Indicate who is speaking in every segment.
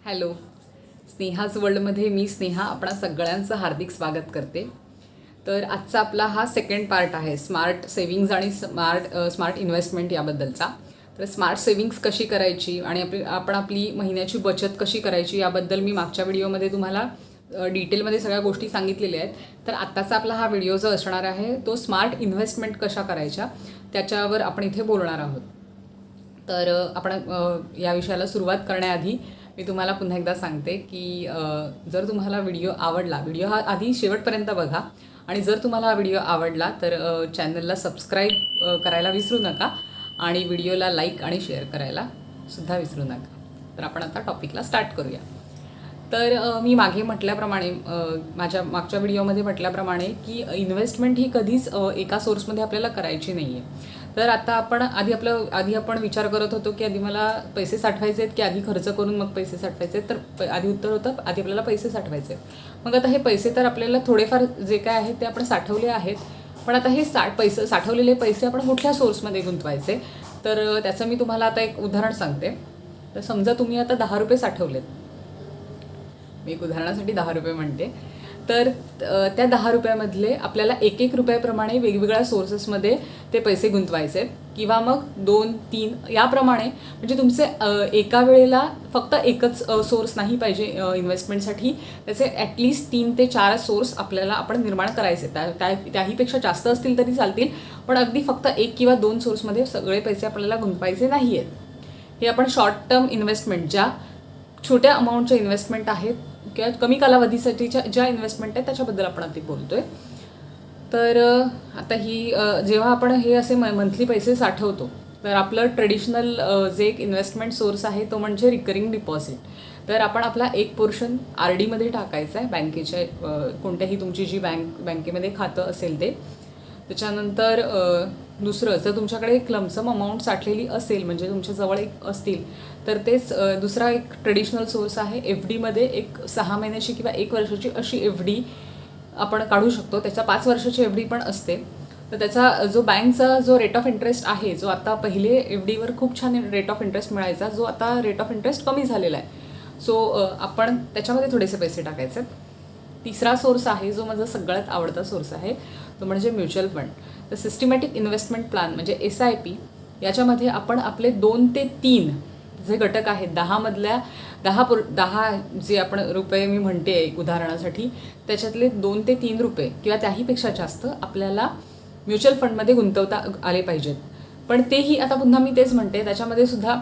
Speaker 1: Hello, Sneha's वर्ल्डमध्ये मी स्नेहा आपणा सगळ्यांचं हार्दिक स्वागत करते. तर आजचा आपला हा सेकंड पार्ट आहे स्मार्ट सेविंग्ज आणि स्मार्ट इन्व्हेस्टमेंट याबद्दलचा. तर स्मार्ट सेविंग्स कशी करायची आणि आपण आपली महिन्याची बचत कशी करायची याबद्दल मी मागच्या व्हिडिओमध्ये तुम्हाला डिटेलमध्ये सगळ्या गोष्टी सांगितलेल्या आहेत. तर आत्ताचा आपला हा व्हिडिओ जो असणार आहे तो स्मार्ट इन्व्हेस्टमेंट कशा करायच्या त्याच्यावर आपण इथे बोलणार आहोत. तर आपण या विषयाला सुरुवात करण्याआधी मी तुम्हाला पुन्हा एकदा सांगते की जर तुम्हाला व्हिडिओ आवडला, व्हिडिओ हा आधी शेवटपर्यंत बघा आणि जर तुम्हाला हा व्हिडिओ आवडला तर चॅनलला सबस्क्राईब करायला विसरू नका आणि व्हिडिओला लाईक आणि शेअर करायला सुद्धा विसरू नका. तर आपण आता टॉपिकला स्टार्ट करूया. तर मी मागे म्हटल्याप्रमाणे माझ्या मागच्या व्हिडिओमध्ये म्हटल्याप्रमाणे की इन्व्हेस्टमेंट ही कधीच एका सोर्समध्ये आपल्याला करायची नाही आहे. तर आता आपण आधी आपण विचार करत होतो की आधी मला पैसे साठवायचे आहेत की आधी खर्च करून मग पैसे साठवायचे आहेत. तर आधी उत्तर होतं आधी आपल्याला पैसे साठवायचे आहेत. मग आता हे पैसे तर आपल्याला थोडेफार जे काय आहेत ते आपण साठवले आहेत, पण आता हे साठवलेले पैसे आपण कुठल्या सोर्समध्ये गुंतवायचे. तर त्याचं मी तुम्हाला आता एक उदाहरण सांगते. तर समजा तुम्ही आता 10 रुपये साठवलेत. मी एक उदाहरणासाठी 10 रुपये म्हणते. तर त्या 10 रुपयामधले आपल्याला एक रुपयाप्रमाणे वेगवेगळ्या सोर्सेसमध्ये ते पैसे गुंतवायचे किंवा मग 2-3 याप्रमाणे. म्हणजे तुमचे एका वेळेला फक्त एकच सोर्स नाही पाहिजे इन्व्हेस्टमेंटसाठी, त्याचे ॲटलिस्ट 3 ते 4 सोर्स आपण निर्माण करायचे. त्याहीपेक्षा जास्त असतील तरी चालतील, पण अगदी फक्त 1 किंवा 2 सोर्समध्ये सगळे पैसे आपल्याला गुंतवायचे नाही आहेत. हे आपण शॉर्ट टर्म इन्व्हेस्टमेंट, ज्या छोट्या अमाऊंटच्या इन्व्हेस्टमेंट आहेत किंवा कमी कालावधीसाठीच्या ज्या इन्व्हेस्टमेंट आहेत त्याच्याबद्दल आपण आधी बोलतोय. तर आता जेव्हा आपण हे असे मंथली पैसे साठवतो तर आपलं ट्रेडिशनल जे एक इन्व्हेस्टमेंट सोर्स आहे तो म्हणजे रिकरिंग डिपॉझिट. तर आपण आपला एक पोर्शन RDमध्ये टाकायचा आहे, बँकेच्या कोणत्याही तुमची जी बँकेमध्ये खातं असेल ते. त्याच्यानंतर दुसरं, जर तुमच्याकडे एक लमसम अमाऊंट साठलेली असेल म्हणजे तुमच्याजवळ एक असतील तर तेच दुसरा एक ट्रेडिशनल सोर्स आहे FDमध्ये. एक 6 महिन्याची किंवा 1 वर्षाची अशी FD आपण काढू शकतो. त्याचा 5 वर्षाची FD पण असते. तर त्याचा जो बँकचा जो रेट ऑफ इंटरेस्ट आहे, जो आता पहिले FDवर खूप छान रेट ऑफ इंटरेस्ट मिळायचा, जो आता रेट ऑफ इंटरेस्ट कमी झालेला आहे. सो आपण त्याच्यामध्ये थोडेसे पैसे टाकायचे. तिसरा सोर्स आहे जो माझा सगळ्यात आवडता सोर्स आहे, तो म्हणजे म्युच्युअल फंड. तर सिस्टमॅटिक इन्व्हेस्टमेंट प्लॅन म्हणजे SIP, याच्यामध्ये आपण आपले 2 ते 3 जे घटक आहेत, 10 जे आपण रुपये मी म्हणते एक उदाहरणासाठी, त्याच्यातले 2 ते 3 रुपये किंवा त्याहीपेक्षा जास्त आपल्याला म्युच्युअल फंडमध्ये गुंतवता आले पाहिजेत. पण तेही आता पुन्हा मी तेच म्हणते, त्याच्यामध्ये सुद्धा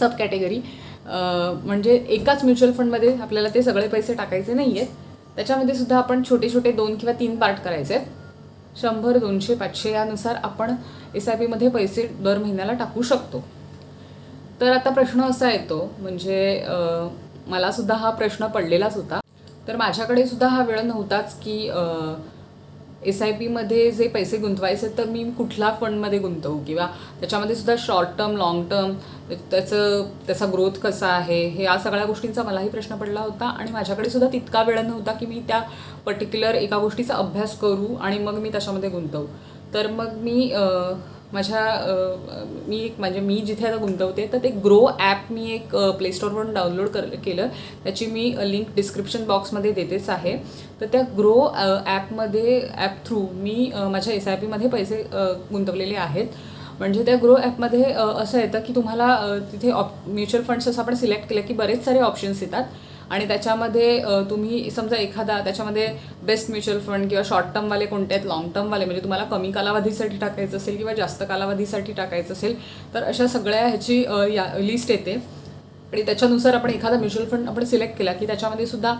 Speaker 1: सब कॅटेगरी म्हणजे एकाच म्युच्युअल फंडमध्ये आपल्याला ते सगळे पैसे टाकायचे नाही आहेत. त्याच्यामध्ये सुद्धा आपण छोटे 2 किंवा 3 पार्ट करायचे आहेत. 100, 200, 500 यानुसार आपण SIPमध्ये पैसे दर महिन्याला टाकू शकतो. तर आता प्रश्न असा येतो, म्हणजे मला सुद्धा हा प्रश्न पडलेलाच होता. तर माझ्याकडे सुद्धा हा वेळ नव्हताच की SIPमध्ये जे पैसे गुंतवायचे तर मी कुठल्या फंडमध्ये गुंतवू किंवा त्याच्यामध्ये सुद्धा शॉर्ट टर्म, लाँग टर्म, त्याचा ग्रोथ कसा आहे, हे या सगळ्या गोष्टींचा मलाही प्रश्न पडला होता. आणि माझ्याकडे सुद्धा तितका वेळ नव्हता की मी त्या पर्टिक्युलर एका गोष्टीचा अभ्यास करू आणि मग मी त्याच्यामध्ये गुंतवू. तर मग मी जिथे आता गुंतवते तर ते ग्रो ॲप मी एक प्ले स्टोअरवरून डाउनलोड केलं. त्याची मी लिंक डिस्क्रिप्शन बॉक्समध्ये देतेच आहे. तर त्या ग्रो ॲप थ्रू मी माझ्या SIPमध्ये पैसे गुंतवलेले आहेत. म्हणजे त्या ग्रो ॲपमध्ये असं येतं की तुम्हाला तिथे म्युच्युअल फंड्स असं आपण सिलेक्ट केलं की बरेच सारे ऑप्शन्स येतात आणि त्याच्यामध्ये तुम्ही समजा एखादा त्याच्यामध्ये बेस्ट म्युच्युअल फंड किंवा शॉर्ट टर्मवाले कोणते आहेत, लाँग टर्मवाले म्हणजे तुम्हाला कमी कालावधीसाठी टाकायचं असेल किंवा जास्त कालावधीसाठी टाकायचं असेल तर अशा सगळ्या ह्याची लिस्ट येते. आणि त्याच्यानुसार आपण एखादा म्युच्युअल फंड आपण सिलेक्ट केला की त्याच्यामध्ये सुद्धा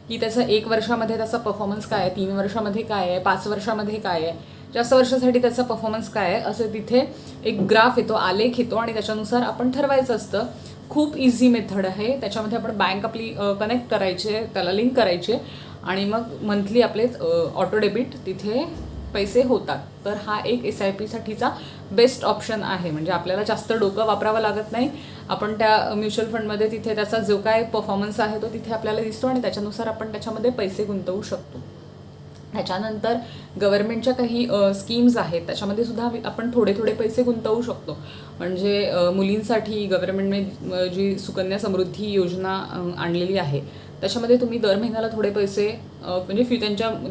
Speaker 1: की त्याचा 1 वर्षामध्ये त्याचा परफॉर्मन्स काय आहे, 3 वर्षामध्ये काय आहे, 5 वर्षामध्ये काय आहे, जास्त वर्षासाठी त्याचा परफॉर्मन्स काय आहे, असं तिथे एक ग्राफ येतो, आलेख येतो आणि त्याच्यानुसार आपण ठरवायचं असतं. खूप इझी मेथड आहे. त्याच्यामध्ये आपण बँक आपली कनेक्ट करायचे, त्याला लिंक करायचे आणि मग मंथली आपले ऑटो डेबिट तिथे पैसे होतात. तर हा एक SIPसाठीचा बेस्ट ऑप्शन आहे. म्हणजे आपल्याला जास्त डोकं वापरावं लागत नाही. आपण त्या म्युच्युअल फंडमध्ये तिथे त्याचा जो काय परफॉर्मन्स आहे तो तिथे आपल्याला दिसतो आणि त्याच्यानुसार आपण त्याच्यामध्ये पैसे गुंतवू शकतो. त्याच्यानंतर गव्हर्नमेंटच्या काही स्कीम्स आहेत, त्याच्यामध्ये सुद्धा आपण थोडे थोडे पैसे गुंतवू शकतो. म्हणजे मुलींसाठी गव्हर्नमेंटने जी सुकन्या समृद्धी योजना आणलेली आहे, त्याच्यामध्ये तुम्ही दर महिन्याला थोडे पैसे म्हणजे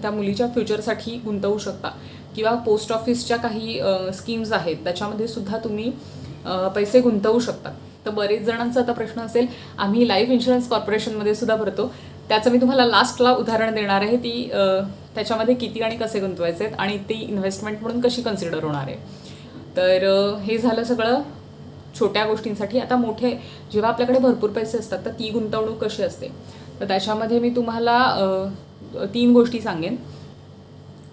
Speaker 1: त्या मुलीच्या फ्युचरसाठी गुंतवू शकता. किंवा पोस्ट ऑफिसच्या काही स्कीम्स आहेत, त्याच्यामध्ये सुद्धा तुम्ही पैसे गुंतवू शकता. तर बरेच जणांचा आता प्रश्न असेल, आम्ही लाईफ इन्शुरन्स कॉर्पोरेशनमध्ये सुद्धा भरतो. त्याचं मी तुम्हाला लास्टला उदाहरण देणार आहे, ती त्याच्यामध्ये किती आणि कसे गुंतवायचे आहेत आणि ती इन्व्हेस्टमेंट म्हणून कशी कन्सिडर होणार आहे. तर हे झालं सगळं छोट्या गोष्टींसाठी. आता मोठे जेव्हा आपल्याकडे भरपूर पैसे असतात तर ती गुंतवणूक कशी असते, तर त्याच्यामध्ये मी तुम्हाला 3 गोष्टी सांगेन.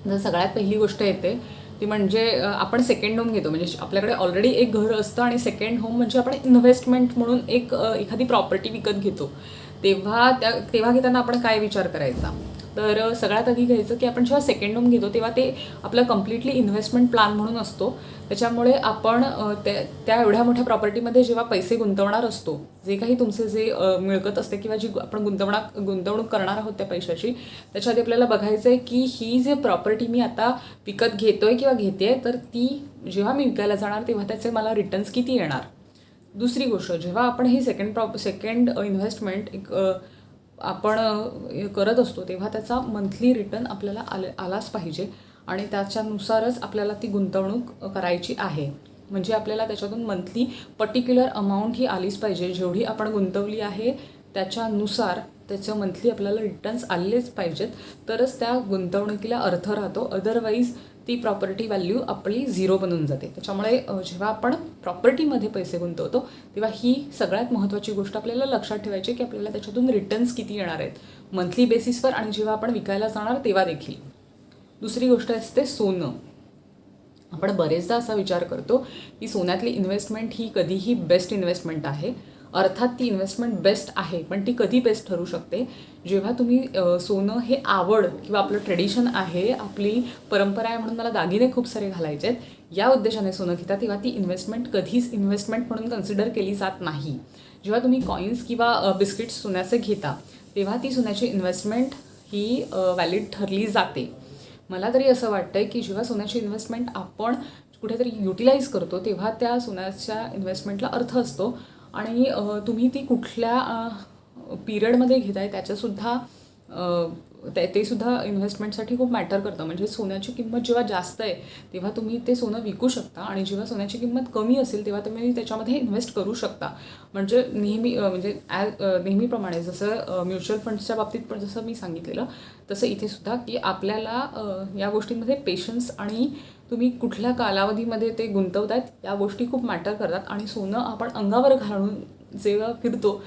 Speaker 1: जर सगळ्यात पहिली गोष्ट येते ती म्हणजे आपण सेकंड होम घेतो. म्हणजे आपल्याकडे ऑलरेडी एक घर असतं आणि सेकंड होम म्हणजे आपण इन्व्हेस्टमेंट म्हणून एखादी प्रॉपर्टी विकत घेतो. तेव्हा घेताना आपण काय विचार करायचा, तर सगळ्यात आधी घ्यायचं की आपण जेव्हा सेकंड होम घेतो तेव्हा ते आपलं कम्प्लिटली इन्व्हेस्टमेंट प्लॅन म्हणून असतो. त्याच्यामुळे आपण त्या एवढ्या मोठ्या प्रॉपर्टीमध्ये जेव्हा पैसे गुंतवणार असतो, जे काही तुमचे जे मिळकत असते किंवा जी आपण गुंतवणूक करणार आहोत त्या पैशाची, त्याच्याआधी आपल्याला बघायचं आहे की ही जे प्रॉपर्टी मी आता विकत घेतोय किंवा घेते, तर ती जेव्हा मी विकायला जाणार तेव्हा त्याचे मला रिटर्न्स किती येणार. दुसरी गोष्ट, जेव्हा आपण ही सेकंड इन्व्हेस्टमेंट आपण करत असतो तेव्हा त्याचा मंथली रिटर्न आपल्याला आलाच पाहिजे आणि त्याच्यानुसारच आपल्याला ती गुंतवणूक करायची आहे. म्हणजे आपल्याला त्याच्यातून मंथली पर्टिक्युलर अमाऊंट ही आलीच पाहिजे. जेवढी आपण गुंतवली आहे त्याच्यानुसार त्याचं मंथली आपल्याला रिटर्न्स आलेच पाहिजेत, तरच त्या गुंतवणुकीला अर्थ राहतो. अदरवाईज ती प्रॉपर्टी व्हॅल्यू आपली 0 बनून जाते. त्याच्यामुळे जेव्हा आपण प्रॉपर्टीमध्ये पैसे गुंतवतो तेव्हा ही सगळ्यात महत्त्वाची गोष्ट आपल्याला लक्षात ठेवायची की आपल्याला त्याच्यातून रिटर्न्स किती येणार आहेत मंथली बेसिसवर आणि जेव्हा आपण विकायला जाणार तेव्हा देखील. दुसरी गोष्ट असते सोनं. आपण बरेचदा असा विचार करतो की सोन्यातली इन्व्हेस्टमेंट ही कधीही बेस्ट इन्व्हेस्टमेंट आहे. अर्थात ती इन्व्हेस्टमेंट बेस्ट आहे, पण ती कधी बेस्ट ठरू शकते, जेव्हा तुम्ही सोनं हे आवड किंवा आपलं ट्रेडिशन आहे, आपली परंपरा आहे म्हणून मला दागिने खूप सारे घालायचे आहेत, या उद्देशाने सोनं घेता, तेव्हा ती इन्व्हेस्टमेंट कधीच इन्व्हेस्टमेंट म्हणून कन्सिडर केली जात नाही. जेव्हा तुम्ही कॉईन्स किंवा बिस्किट्स सोन्याचे घेता तेव्हा ती सोन्याची इन्व्हेस्टमेंट ही व्हॅलिड ठरली जाते. मला तरी असं वाटतं की जेव्हा सोन्याची इन्व्हेस्टमेंट आपण कुठेतरी युटिलाइज करतो तेव्हा त्या सोन्याच्या इन्व्हेस्टमेंटला अर्थ असतो आणि तुम्ही ती कुठल्या पिरियडमध्ये घेताय त्याच्यासुद्धा ते सुद्धा इन्व्हेस्टमेंटसाठी खूप मॅटर करतं. म्हणजे सोन्याची किंमत जेव्हा जास्त आहे तेव्हा तुम्ही ते सोनं विकू शकता आणि जेव्हा सोन्याची किंमत कमी असेल तेव्हा तुम्ही त्याच्यामध्ये इन्व्हेस्ट करू शकता. म्हणजे नेहमीप्रमाणे जसं म्युच्युअल फंड्सच्या बाबतीत पण जसं मी सांगितलेलं तसं इथे सुद्धा की आपल्याला या गोष्टींमध्ये पेशन्स आणि तुम्ही कुठल्या कालावधीमध्ये ते गुंतवतायत या गोष्टी खूप मॅटर करतात. आणि सोनं आपण अंगावर घालून जेव्हा फिरतो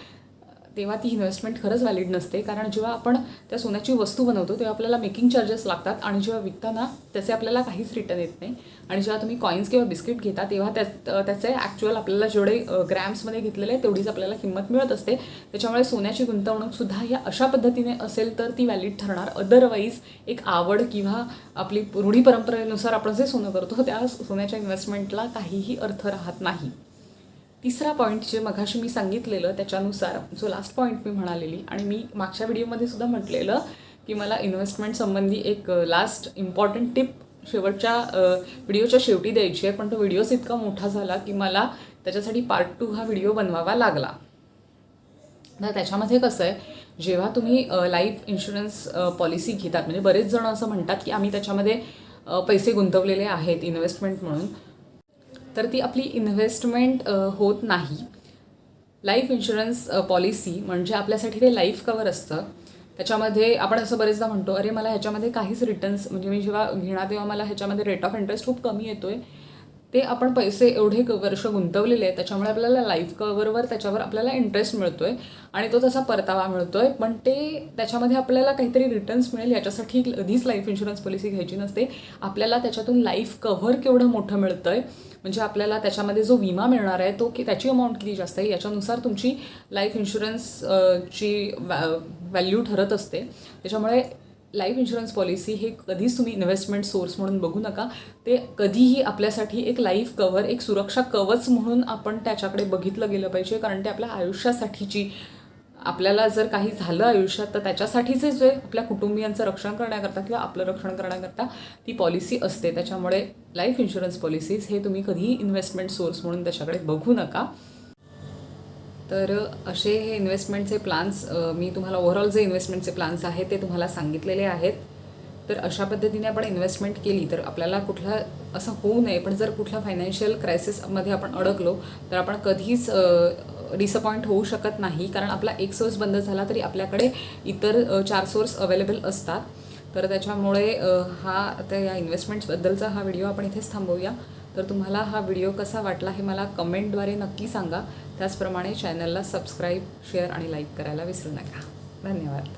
Speaker 1: तेव्हा ती इन्व्हेस्टमेंट खरंच व्हॅलिड नसते, कारण जेव्हा आपण त्या सोन्याची वस्तू बनवतो तेव्हा आपल्याला मेकिंग चार्जेस लागतात आणि जेव्हा विकताना त्याचे आपल्याला काहीच रिटर्न येत नाही. आणि जेव्हा तुम्ही कॉईन्स किंवा बिस्किट घेता तेव्हा त्याचे ॲक्च्युअल आपल्याला जेवढे ग्रॅम्समध्ये घेतलेले आहे तेवढीच आपल्याला किंमत मिळत असते. त्याच्यामुळे सोन्याची गुंतवणूकसुद्धा या अशा पद्धतीने असेल तर ती व्हॅलिड ठरणार. अदरवाईज एक आवड किंवा आपली रूढी परंपरेनुसार आपण जे सोनं करतो त्या सोन्याच्या इन्व्हेस्टमेंटला काहीही अर्थ राहत नाही. तिसरा पॉईंट जे मघाशी मी सांगितलेलं त्याच्यानुसार जो लास्ट पॉईंट मी म्हणालेली आणि मी मागच्या व्हिडिओमध्ये सुद्धा म्हटलेलं की मला इन्व्हेस्टमेंट संबंधी एक लास्ट इम्पॉर्टंट टिप शेवटच्या व्हिडिओच्या शेवटी द्यायची आहे, पण तो व्हिडिओच इतका मोठा झाला की मला त्याच्यासाठी पार्ट 2 हा व्हिडिओ बनवावा लागला. तर त्याच्यामध्ये कसं आहे, जेव्हा तुम्ही लाईफ इन्शुरन्स पॉलिसी घेतात, म्हणजे बरेच जण असं म्हणतात की आम्ही त्याच्यामध्ये पैसे गुंतवलेले आहेत इन्व्हेस्टमेंट म्हणून, तर ती आपली इन्व्हेस्टमेंट होत नाही. लाईफ इन्शुरन्स पॉलिसी म्हणजे आपल्यासाठी ते लाईफ कवर असतं. त्याच्यामध्ये आपण असं बरेचदा म्हणतो अरे मला ह्याच्यामध्ये काहीच रिटर्न्स, म्हणजे मी जेव्हा घेणार तेव्हा मला ह्याच्यामध्ये रेट ऑफ इंटरेस्ट खूप कमी येतो आहे. ते आपण पैसे एवढे वर्ष गुंतवलेले आहेत त्याच्यामुळे आपल्याला लाईफ कवरवर त्याच्यावर आपल्याला इंटरेस्ट मिळतो आहे आणि तो तसा परतावा मिळतो आहे, पण ते त्याच्यामध्ये आपल्याला काहीतरी रिटर्न्स मिळेल याच्यासाठी कधीच लाईफ इन्शुरन्स पॉलिसी घ्यायची नसते. आपल्याला त्याच्यातून लाईफ कव्हर केवढं मोठं मिळतं आहे, म्हणजे आपल्याला त्याच्यामध्ये जो विमा मिळणार आहे तो की त्याची अमाऊंट किती जास्त आहे याच्यानुसार तुमची लाईफ इन्शुरन्सची व्हॅल्यू ठरत असते. त्याच्यामुळे लाईफ इन्शुरन्स पॉलिसी हे कधीच तुम्ही इन्व्हेस्टमेंट सोर्स म्हणून बघू नका. ते कधीही आपल्यासाठी एक लाईफ कव्हर, एक सुरक्षा कवच म्हणून आपण त्याच्याकडे बघितलं गेलं पाहिजे, कारण ते आपल्या आपल्याला जर काही झालं आयुष्यात तर त्याच्यासाठीचे जे आपल्या कुटुंबियांचं रक्षण करण्याकरता किंवा आपलं रक्षण करण्याकरता ती पॉलिसी असते. त्याच्यामुळे लाईफ इन्शुरन्स पॉलिसीज हे तुम्ही कधीही इन्व्हेस्टमेंट सोर्स म्हणून त्याच्याकडे बघू नका. तर असे हे इन्व्हेस्टमेंटचे प्लान्स मी तुम्हाला ओव्हरऑल जे इन्व्हेस्टमेंटचे प्लान्स आहेत ते तुम्हाला सांगितलेले आहेत. तर अशा पद्धतीने आपण इन्व्हेस्टमेंट केली तर आपल्याला कुठला असं होऊ नये, पण जर कुठल्या फायनान्शियल क्रायसिसमध्ये आपण अडकलो तर आपण कधीच डिसअपॉइंट होऊ शकत नाही, कारण आपला एक सोर्स बंद झाला तरी आपल्याकडे इतर 4 सोर्स अवेलेबल असतात. तर त्याच्यामुळे आता या इन्व्हेस्टमेंट्सबद्दलचा हा व्हिडिओ आपण इथेच थांबवूया. तर तुम्हाला हा व्हिडिओ कसा वाटला हे मला कमेंटद्वारे नक्की सांगा. त्याचप्रमाणे चॅनलला सबस्क्राईब, शेअर आणि लाईक करायला विसरू नका. धन्यवाद.